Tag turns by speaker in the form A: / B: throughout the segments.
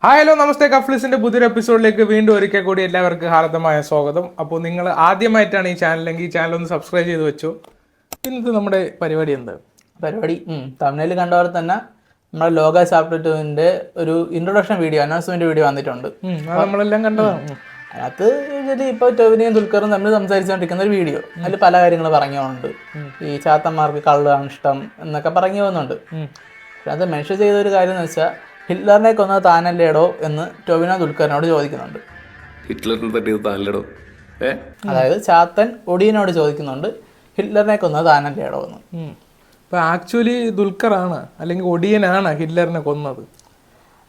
A: Hi hello നമസ്തേ. കഫ്ലിസിന്റെ പുതിയൊരു എപ്പിസോഡിലേക്ക് വീണ്ടും ഒരിക്കൽ കൂടി എല്ലാവർക്കും ഹാർദമായ സ്വാഗതം. അപ്പോൾ നിങ്ങൾ ആദ്യമായിട്ടാണ് ഈ ചാനലെങ്കിൽ ഈ ചാനൽ ഒന്ന് സബ്സ്ക്രൈബ് ചെയ്ത് വെച്ചു. ഇന്നത്തെ നമ്മുടെ പരിപാടി എന്ത്
B: പരിപാടി തമിഴിൽ കണ്ട പോലെ തന്നെ നമ്മുടെ ലോക ചാപ്റ്റർ 2-ന്റെ ഒരു ഇൻട്രൊഡക്ഷൻ വീഡിയോ, അനൗൺസ്മെന്റ് വീഡിയോ വന്നിട്ടുണ്ട്.
A: നമ്മളെല്ലാം കണ്ടതാണ്.
B: അതിനകത്ത് യൂഷ്വലി ഇപ്പോൾ ടോവിനെയും ദുൽഖറും തമ്മിൽ സംസാരിച്ചുകൊണ്ടിരിക്കുന്ന ഒരു വീഡിയോ. അതിൽ പല കാര്യങ്ങൾ പറഞ്ഞുകൊണ്ട് ഈ ചാത്തന്മാർക്ക് കള്ളാണ് ഇഷ്ടം എന്നൊക്കെ പറഞ്ഞു പോകുന്നുണ്ട്. അത് മെൻഷൻ ചെയ്ത ഒരു കാര്യം എന്ന് വെച്ചാൽ ഹിറ്റ്ലറിനെ കൊന്നത് താനല്ലേടോ എന്ന് ടോവിനോ ദുൽഖറിനോട് ചോദിക്കുന്നുണ്ട്.
C: ഹിറ്റ്ലറിനെ തട്ടിയത് താനല്ലേടോ?
B: അതായത് ചാത്തൻ ഒടിയനോട് ചോദിക്കുന്നുണ്ട്, ഹിറ്റ്ലറിനെ കൊന്നത് താനല്ലേടോ എന്ന്.
A: ഇപ്പൊ ആക്ച്വലി ദുൽഖറാണ് അല്ലെങ്കിൽ ഒടിയനാണ് ഹിറ്റ്ലറിനെ കൊന്നത്.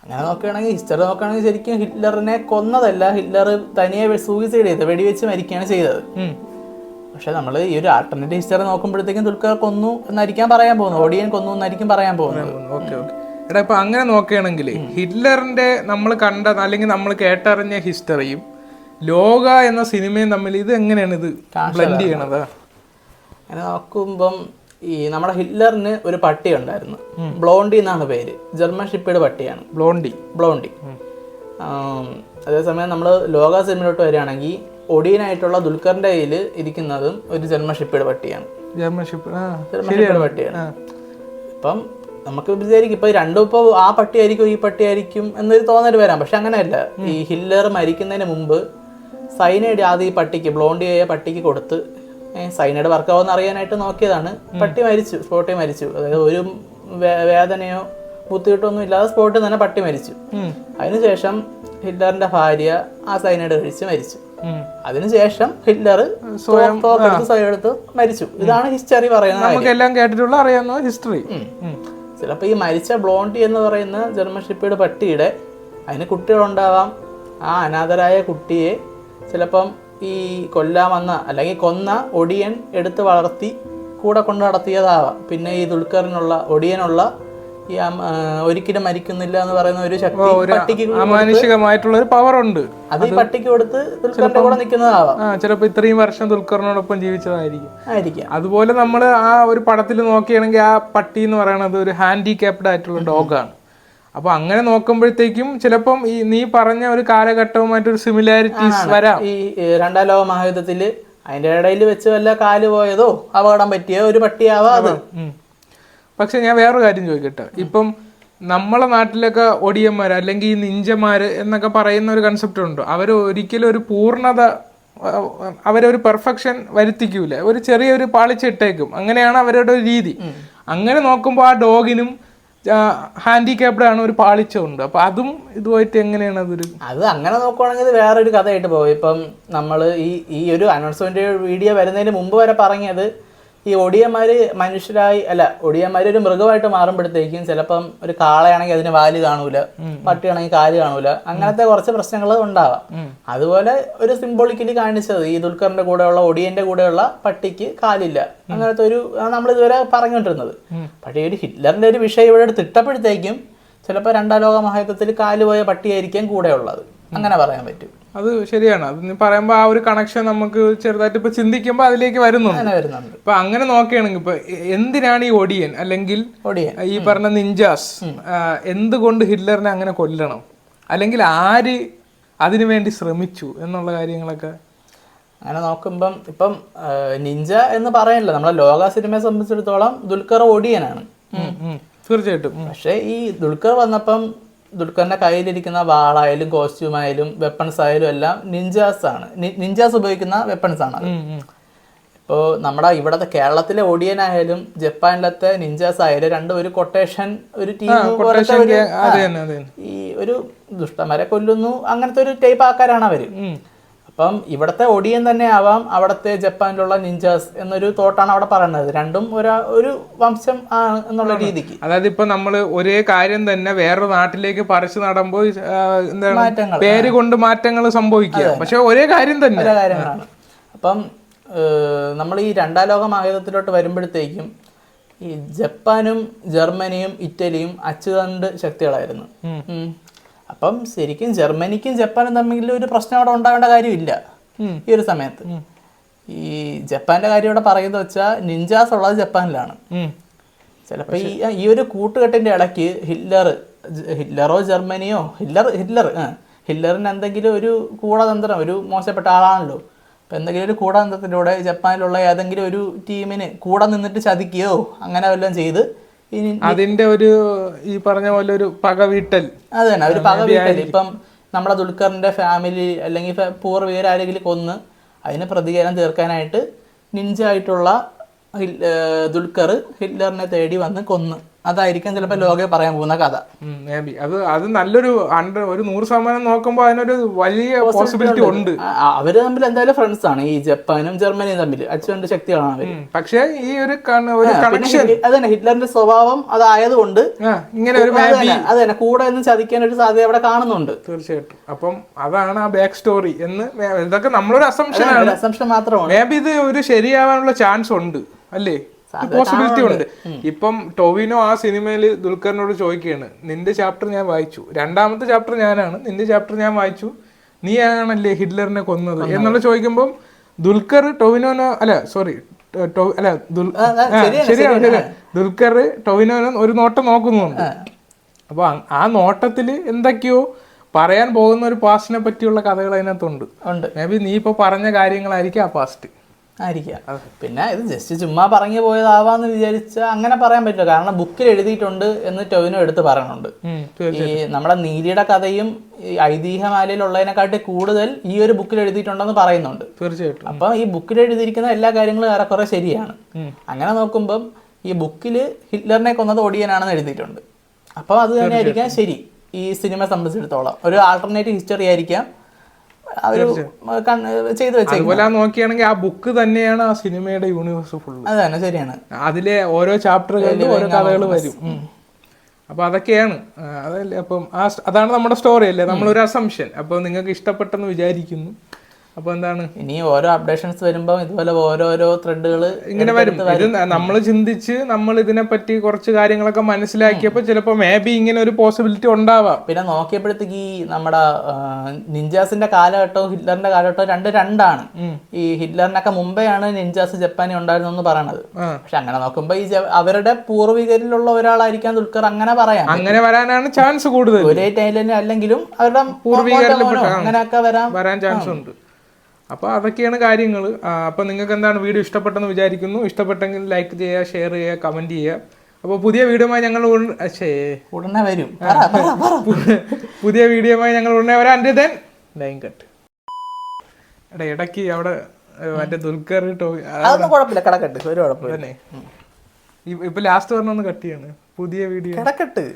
B: അങ്ങനെ നോക്കുകയാണെങ്കിൽ ഹിസ്റ്ററി നോക്കുകയാണെങ്കിൽ ശരിക്കും ഹിറ്റ്ലറിനെ കൊന്നതല്ല, ഹിറ്റ്ലർ തനിയെ സൂയിസൈഡ് ചെയ്ത് വെടിവെച്ച് മരിക്കുകയാണ് ചെയ്തത്. പക്ഷെ നമ്മൾ ഈ ഒരു ആൾട്ടർനേറ്റീവ് ഹിസ്റ്ററി നോക്കുമ്പോഴത്തേക്കും ദുൽഖർ കൊന്നു എന്നായിരിക്കും പറയാൻ പോകുന്നത്, ഒടിയൻ കൊന്നു എന്നായിരിക്കും പറയാൻ പോകുന്നത്.
A: ഓക്കെ ഓക്കെ എടാ, ഇപ്പൊ അങ്ങനെ നോക്കുകയാണെങ്കിൽ ഹിറ്റ്ലറിന്റെ നമ്മൾ കണ്ട അല്ലെങ്കിൽ നമ്മൾ കേട്ടറിഞ്ഞ ഹിസ്റ്ററിയും ലോക എന്ന സിനിമയും തമ്മിൽ ഇത് എങ്ങനെയാണ് ഇത് ബ്ലെൻഡ് ചെയ്യണത്?
B: അങ്ങനെ നോക്കുമ്പം ഈ നമ്മുടെ ഹിറ്റ്ലറിന് ഒരു പട്ടി ഉണ്ടായിരുന്നു, ബ്ലോണ്ടി എന്നാണ് പേര്. ജർമ്മൻ ഷിപ്പേഡ് പട്ടിയാണ് ബ്ലോണ്ടി. അതേസമയം നമ്മൾ ലോക സിനിമയിലോട്ട് വരികയാണെങ്കിൽ ഒടിയനായിട്ടുള്ള ദുൽഖറിന്റെ കയ്യിൽ ഇരിക്കുന്നതും ഒരു ജർമ്മൻ ഷിപ്പേഡ് പട്ടിയാണ്. ഇപ്പം നമുക്ക് വിചാരിക്കും ഇപ്പൊ രണ്ടും ഇപ്പോൾ ആ പട്ടിയായിരിക്കും ഈ പട്ടിയായിരിക്കും എന്നൊരു തോന്നൽ വരാം. പക്ഷെ അങ്ങനെയല്ല. ഈ ഹിറ്റ്ലർ മരിക്കുന്നതിന് മുമ്പ് സൈനൈഡ് ആദ്യം ഈ പട്ടിക്ക്, ബ്ലോണ്ടിയായ പട്ടിക്ക് കൊടുത്ത് സൈനൈഡ് വർക്കാവെന്ന് അറിയാനായിട്ട് നോക്കിയതാണ്. പട്ടി മരിച്ചു, സ്പോട്ടിൽ മരിച്ചു. അതായത് ഒരു വേദനയോ ബുദ്ധിമുട്ടൊന്നും ഇല്ലാതെ സ്പോട്ടിൽ തന്നെ പട്ടി മരിച്ചു. അതിനുശേഷം ഹിറ്റ്ലറിന്റെ ഭാര്യ ആ സൈനൈഡ് കഴിച്ച് മരിച്ചു. അതിനുശേഷം ഹിറ്റ്ലർ സ്വയം എടുത്ത് മരിച്ചു. ഇതാണ് ഹിസ്റ്ററി പറയുന്നത്,
A: ഹിസ്റ്ററി.
B: ചിലപ്പോൾ ഈ മരിച്ച ബ്ലോണ്ടി എന്ന് പറയുന്ന ജർമ്മൻ ഷിപ്പേഡ് പട്ടിയുടെ അതിന് കുട്ടികളുണ്ടാവാം. ആ അനാഥരായ കുട്ടിയെ ചിലപ്പം ഈ കൊല്ലാമെന്ന അല്ലെങ്കിൽ കൊന്ന ഒടിയൻ എടുത്ത് വളർത്തി കൂടെ കൊണ്ട് നടത്തിയതാവാം. പിന്നെ ഈ ദുൽഖറിനുള്ള ഒടിയനുള്ള ഈ ഒരിക്കലും മരിക്കുന്നില്ല എന്ന് പറയുന്ന ഒരു ശക്തി പട്ടിക്ക്,
A: അമാനുഷികമായിട്ടുള്ള ഒരു പവർ ഉണ്ട്.
B: അത് ഈ പട്ടിക്ക് കൊടുത്ത് ദുൽഖറിന്റെ കൂടെ നിൽക്കുന്നതാവാം.
A: ചിലപ്പോ ഇത്രയും വർഷം ദുൽഖറിനോടൊപ്പം ജീവിച്ചതായിരിക്കും. അതുപോലെ നമ്മൾ ആ ഒരു പടത്തിൽ നോക്കുകയാണെങ്കിൽ ആ പട്ടി എന്ന് പറയുന്നത് ഒരു ഹാൻഡിക്യാപ്ഡ് ആയിട്ടുള്ള ഡോഗാണ്. അപ്പൊ അങ്ങനെ നോക്കുമ്പോഴത്തേക്കും ചിലപ്പം ഈ നീ പറഞ്ഞ ഒരു കാലഘട്ടവുമായിട്ടൊരു സിമിലാരിറ്റീസ് വരാം.
B: ഈ രണ്ടാം ലോക മഹായുദ്ധത്തില് അതിന്റെ ഇടയിൽ വെച്ച് വല്ല കാല് പോയതോ അപകടം പറ്റിയോ ഒരു പട്ടിയാവാം അത്.
A: പക്ഷെ ഞാൻ വേറൊരു കാര്യം ചോദിക്കട്ടെ. ഇപ്പം നമ്മളെ നാട്ടിലൊക്കെ ഒടിയന്മാർ അല്ലെങ്കിൽ ഈ നിഞ്ചമാര് എന്നൊക്കെ പറയുന്ന ഒരു കൺസെപ്റ്റ് ഉണ്ട്. അവർ ഒരിക്കലും ഒരു പൂർണ്ണത, അവരൊരു പെർഫെക്ഷൻ വരുത്തിക്കൂല, ഒരു ചെറിയൊരു പാളിച്ച ഇട്ടേക്കും. അങ്ങനെയാണ് അവരുടെ ഒരു രീതി. അങ്ങനെ നോക്കുമ്പോൾ ആ ഡോഗിനും ഹാൻഡിക്യാപ്ഡ് ആണ്, ഒരു പാളിച്ച ഉണ്ട്. അപ്പൊ അതും ഇതുമായിട്ട് എങ്ങനെയാണ്
B: അത് അങ്ങനെ നോക്കുവാണെങ്കിൽ ഇത് വേറൊരു കഥയായിട്ട് പോകും. ഇപ്പം നമ്മൾ ഈ ഒരു അനൗൺസ്മെന്റ് വീഡിയോ വരുന്നതിന് മുമ്പ് വരെ പറഞ്ഞത് ഈ ഒടിയന്മാര് മനുഷ്യരായി അല്ല, ഒടിയന്മാര് ഒരു മൃഗമായിട്ട് മാറുമ്പോഴത്തേക്കും ചിലപ്പം ഒരു കാളയാണെങ്കിൽ അതിന് വാല് കാണൂല, പട്ടിയാണെങ്കിൽ കാല് കാണൂല, അങ്ങനത്തെ കുറച്ച് പ്രശ്നങ്ങൾ ഉണ്ടാവാം. അതുപോലെ ഒരു സിംബോളിക്കലി കാണിച്ചത് ഈ ദുൽഖറിന്റെ കൂടെയുള്ള ഒടിയന്റെ കൂടെയുള്ള പട്ടിക്ക് കാലില്ല, അങ്ങനത്തെ ഒരു നമ്മൾ ഇതുവരെ പറഞ്ഞുകൊണ്ടിരുന്നത്. പക്ഷേ ഒരു ഹിറ്റ്ലറിന്റെ ഒരു വിഷയം ഇവിടെ എടുത്തിട്ടപ്പോഴത്തേക്കും ചിലപ്പോൾ രണ്ടാം ലോക മഹായുദ്ധത്തിൽ കാല് പോയ പട്ടിയായിരിക്കും കൂടെ ഉള്ളത്, അങ്ങനെ പറയാൻ പറ്റും.
A: അത് ശരിയാണ്. അത് നീ പറയുമ്പോ ആ ഒരു കണക്ഷൻ നമുക്ക് ചെറുതായിട്ട് ഇപ്പൊ ചിന്തിക്കുമ്പോ അതിലേക്ക് വരുന്നുണ്ട്. ഇപ്പൊ അങ്ങനെ നോക്കുകയാണെങ്കിൽ ഇപ്പൊ എന്തിനാണ് ഈ ഒടിയൻ അല്ലെങ്കിൽ ഈ പറഞ്ഞ നിഞ്ചാസ് എന്തുകൊണ്ട് ഹിറ്റ്ലറിനെ അങ്ങനെ കൊല്ലണം, അല്ലെങ്കിൽ ആര് അതിനു വേണ്ടി ശ്രമിച്ചു എന്നുള്ള കാര്യങ്ങളൊക്കെ
B: അങ്ങനെ നോക്കുമ്പം ഇപ്പം നിഞ്ച എന്ന് പറയാനില്ല, നമ്മളെ ലോക സിനിമയെ സംബന്ധിച്ചിടത്തോളം ദുൽഖർ ഒടിയനാണ്
A: തീർച്ചയായിട്ടും.
B: പക്ഷെ ഈ ദുൽഖർ വന്നപ്പം ദുൽഖറിന്റെ കയ്യിലിരിക്കുന്ന വാളായാലും കോസ്റ്റ്യൂമായാലും വെപ്പൺസ് ആയാലും എല്ലാം നിഞ്ചാസ് ഉപയോഗിക്കുന്ന വെപ്പൺസ് ആണ്. ഇപ്പോൾ നമ്മുടെ ഇവിടത്തെ കേരളത്തിലെ ഒടിയനായാലും ജപ്പാനിലത്തെ നിഞ്ചാസ് ആയാലും രണ്ടും ഒരു കൊട്ടേഷൻ, ഒരു ടീം, ഈ ഒരു ദുഷ്ടന്മാരെ കൊല്ലുന്നു അങ്ങനത്തെ ഒരു ടൈപ്പ് ആൾക്കാരാണ് അവര്. അപ്പം ഇവിടത്തെ ഒടിയൻ തന്നെ ആവാം അവിടത്തെ ജപ്പാനിലുള്ള നിഞ്ചാസ് എന്നൊരു തോട്ടാണ് അവിടെ പറയുന്നത്. രണ്ടും ഒരു വംശം ആണ് എന്നുള്ള രീതിക്ക്.
A: അതായത് ഇപ്പൊ നമ്മള് ഒരേ കാര്യം തന്നെ വേറൊരു നാട്ടിലേക്ക് പറിച്ചു നടുമ്പോൾ എന്താണ് പേര് കൊണ്ട് മാറ്റങ്ങൾ സംഭവിക്കുക, പക്ഷെ ഒരേ കാര്യം തന്നെ.
B: കാര്യങ്ങളാണ്. അപ്പം നമ്മൾ ഈ രണ്ടാം ലോക മഹായുദ്ധത്തിലോട്ട് വരുമ്പോഴത്തേക്കും ഈ ജപ്പാനും ജർമ്മനിയും ഇറ്റലിയും അച്ചുതണ്ട് ശക്തികളായിരുന്നു. അപ്പം ശരിക്കും ജർമ്മനിക്കും ജപ്പാനും തമ്മിൽ ഒരു പ്രശ്നം അവിടെ ഉണ്ടാവേണ്ട കാര്യമില്ല ഈ ഒരു സമയത്ത്. ഈ ജപ്പാന്റെ കാര്യം ഇവിടെ പറയുന്നത് വെച്ചാൽ നിഞ്ചാസ് ഉള്ളത് ജപ്പാനിലാണ്. ചിലപ്പോൾ ഈ ഒരു കൂട്ടുകെട്ടിന്റെ ഇടയ്ക്ക് ഹിറ്റ്ലർ ഹിറ്റ്ലറോ ജർമ്മനിയോ ഹിറ്റ്ലറിന് എന്തെങ്കിലും ഒരു കൂടതന്ത്രം, ഒരു മോശപ്പെട്ട ആളാണല്ലോ, അപ്പം എന്തെങ്കിലും ഒരു കൂടതന്ത്രത്തിലൂടെ ജപ്പാനിലുള്ള ഏതെങ്കിലും ഒരു ടീമിന് കൂടെ നിന്നിട്ട് ചതിക്കുകയോ അങ്ങനെ വല്ലതും ചെയ്ത്
A: അതിന്റെ ഒരു ഈ പറഞ്ഞ പോലെ ഒരു പകവീട്ടൽ,
B: അത് തന്നെ ഒരു പക വീട്ടൽ. ഇപ്പം നമ്മുടെ ദുൽഖറിന്റെ ഫാമിലി അല്ലെങ്കിൽ പൂർവ്വീരാരെങ്കിലും കൊന്ന് അതിന് പ്രതികാരം തീർക്കാനായിട്ട് നിഞ്ചായിട്ടുള്ള ദുൽഖർ ഹിറ്റ്ലറിനെ തേടി വന്ന് കൊന്ന്. അതായിരിക്കും ചിലപ്പോൾ ലോകെ പറയാൻ പോകുന്ന കഥ.
A: അത് നല്ലൊരു 100% നോക്കുമ്പോൾ അതിനൊരു വലിയ പോസിബിലിറ്റി ഉണ്ട്.
B: അവര് തമ്മിൽ എന്തായാലും ഫ്രണ്ട്സ് ആണ്, ഈ ജപ്പാനും ജർമ്മനിയും തമ്മിൽ അച്ചുകൊണ്ട് ശക്തികളാണ് അവര്.
A: പക്ഷേ ഈ ഒരു കണക്ഷൻ
B: അത് തന്നെ ഹിറ്റ്ലറിന്റെ സ്വഭാവം അതായതുകൊണ്ട്
A: ഇങ്ങനെ ഒരു
B: അത് തന്നെ കൂടെ നിന്ന് ചതിക്കാൻ ഒരു സാധ്യത അവിടെ കാണുന്നുണ്ട്.
A: തീർച്ചയായിട്ടും. അപ്പം അതാണ് ആ ബാക്ക് സ്റ്റോറി എന്ന്, ഇതൊക്കെ നമ്മളൊരു അസംഷൻ
B: മാത്രമാണ്.
A: മേ ബി ഇത് ഒരു ശരിയാവാനുള്ള ചാൻസ് ഉണ്ട് അല്ലേ, പോസിബിലിറ്റി ഉണ്ട്. ഇപ്പം ടൊവിനോ ആ സിനിമയിൽ ദുൽഖറിനോട് ചോദിക്കുകയാണ്, നിന്റെ ചാപ്റ്റർ ഞാൻ വായിച്ചു, 2ാമത്തെ ചാപ്റ്റർ ഞാനാണ്, നിന്റെ ചാപ്റ്റർ ഞാൻ വായിച്ചു, നീ ആണല്ലേ ഹിറ്റ്ലറിനെ കൊന്നത് എന്നുള്ള ചോദിക്കുമ്പോൾ ദുൽഖർ ടൊവിനോനോ ശരിയാണ് ദുൽഖർ ടൊവിനോനോ ഒരു നോട്ടം നോക്കുന്നുണ്ട്. അപ്പൊ ആ നോട്ടത്തില് എന്തൊക്കെയോ പറയാൻ പോകുന്ന ഒരു പാസ്റ്റിനെ പറ്റിയുള്ള കഥകൾ അതിനകത്തുണ്ട്. മേ ബി നീ ഇപ്പൊ പറഞ്ഞ കാര്യങ്ങളായിരിക്കും ആ പാസ്റ്റ്
B: ആയിരിക്കാം. പിന്നെ ഇത് ജസ്റ്റ് ചുമ്മാ പറഞ്ഞു പോയതാവാന്ന് വിചാരിച്ചാൽ അങ്ങനെ പറയാൻ പറ്റില്ല. കാരണം ബുക്കിൽ എഴുതിയിട്ടുണ്ട് എന്ന് ടൊവിനോ എടുത്ത് പറയുന്നുണ്ട്. ഈ നമ്മുടെ നീലിയുടെ കഥയും ഈ ഐതിഹ്യമാലയിലുള്ളതിനെക്കാട്ടി കൂടുതൽ ഈ ഒരു ബുക്കിൽ എഴുതിയിട്ടുണ്ടെന്ന് പറയുന്നുണ്ട്.
A: തീർച്ചയായിട്ടും.
B: അപ്പൊ ഈ ബുക്കിൽ എഴുതിയിരിക്കുന്ന എല്ലാ കാര്യങ്ങളും ഏറെക്കുറെ ശരിയാണ്. അങ്ങനെ നോക്കുമ്പം ഈ ബുക്കിൽ ഹിറ്റ്ലറിനെ കൊന്നത് ഒടിയനാണെന്ന് എഴുതിയിട്ടുണ്ട്. അപ്പൊ അത് തന്നെ ആയിരിക്കാം ശരി. ഈ സിനിമ സംബന്ധിച്ചിടത്തോളം ഒരു ആൾട്ടർനേറ്റീവ് ഹിസ്റ്ററി ആയിരിക്കാം ചെയ്തു വെച്ചത്.
A: അതുപോലെ നോക്കിയാണെങ്കിൽ ആ ബുക്ക് തന്നെയാണ് ആ സിനിമയുടെ യൂണിവേഴ്സ് ഫുൾ.
B: അത് തന്നെ ശരിയാണ്.
A: അതിലെ ഓരോ ചാപ്റ്ററുകളിലും ഓരോ കഥകൾ വരും. അപ്പൊ അതൊക്കെയാണ് അതല്ലേ. അപ്പം അതാണ് നമ്മുടെ സ്റ്റോറി അല്ലേ, നമ്മളൊരു അസംഷൻ. അപ്പൊ നിങ്ങൾക്ക് ഇഷ്ടപ്പെട്ടെന്ന് വിചാരിക്കുന്നു. അപ്പൊ എന്താണ്
B: ഇനി ഓരോ അപ്ഡേഷൻസ് വരുമ്പോ ഇതുപോലെ ഓരോരോ ത്രെഡുകൾ
A: ഇങ്ങനെ വരും. ഇത് നമ്മൾ ചിന്തിച്ച് നമ്മൾ ഇതിനെപ്പറ്റി കുറച്ച് കാര്യങ്ങളൊക്കെ മനസ്സിലാക്കിയപ്പോ ചിലപ്പോ മേ ബി ഇങ്ങനെ ഒരു പോസിബിലിറ്റി ഉണ്ടാവാം.
B: പിന്നെ നോക്കിയപ്പോഴത്തേക്ക് ഈ നമ്മുടെ നിഞ്ചാസിന്റെ കാലഘട്ടവും ഹിറ്റ്ലറിന്റെ കാലഘട്ടവും രണ്ടാണ്. ഈ ഹിറ്റ്ലറിനൊക്കെ മുമ്പെയാണ് നിഞ്ചാസ് ജപ്പാനിൽ ഉണ്ടായിരുന്നെന്ന് പറയണത്. പക്ഷെ അങ്ങനെ നോക്കുമ്പോ ഈ അവരുടെ പൂർവികരിലുള്ള ഒരാളായിരിക്കാം ദുൽഖർ, അങ്ങനെ പറയാം.
A: അങ്ങനെ വരാനാണ് ചാൻസ് കൂടുതൽ.
B: ഒരേ ടൈലിന് അല്ലെങ്കിലും അവരുടെ
A: പൂർവികരിൽപ്പെട്ട
B: അങ്ങനെയൊക്കെ
A: വരാൻ ചാൻസ് ഉണ്ട്. അപ്പോൾ അതൊക്കെയാണ് കാര്യങ്ങൾ. അപ്പോൾ നിങ്ങൾക്ക് എന്താണ് വീഡിയോ ഇഷ്ടപ്പെട്ടെന്ന് വിചാരിക്കുന്നു. ഇഷ്ടപ്പെട്ടെങ്കിൽ ലൈക്ക് ചെയ്യുക, ഷെയർ ചെയ്യുക, കമൻറ്റ് ചെയ്യുക. അപ്പോൾ പുതിയ വീഡിയോയുമായി ഞങ്ങൾ
B: ഉടനെ വരും.
A: പുതിയ വീഡിയോയുമായി ഞങ്ങൾ ഉടനെ വരാം. എൻ്റെ ദെൻ ലൈൻ കട്ട്. എടാ ഇടയ്ക്ക് അവിടെ മറ്റേ ദുൽഖർ
B: അതൊന്നും കുഴപ്പമില്ല, കിടക്കട്ട്, ഒരു കുഴപ്പമില്ല.
A: ഇപ്പൊ ലാസ്റ്റ് പറഞ്ഞൊന്ന് കട്ട് ചെയ്യാണ്. പുതിയ വീഡിയോ
B: കിടക്കട്ട്.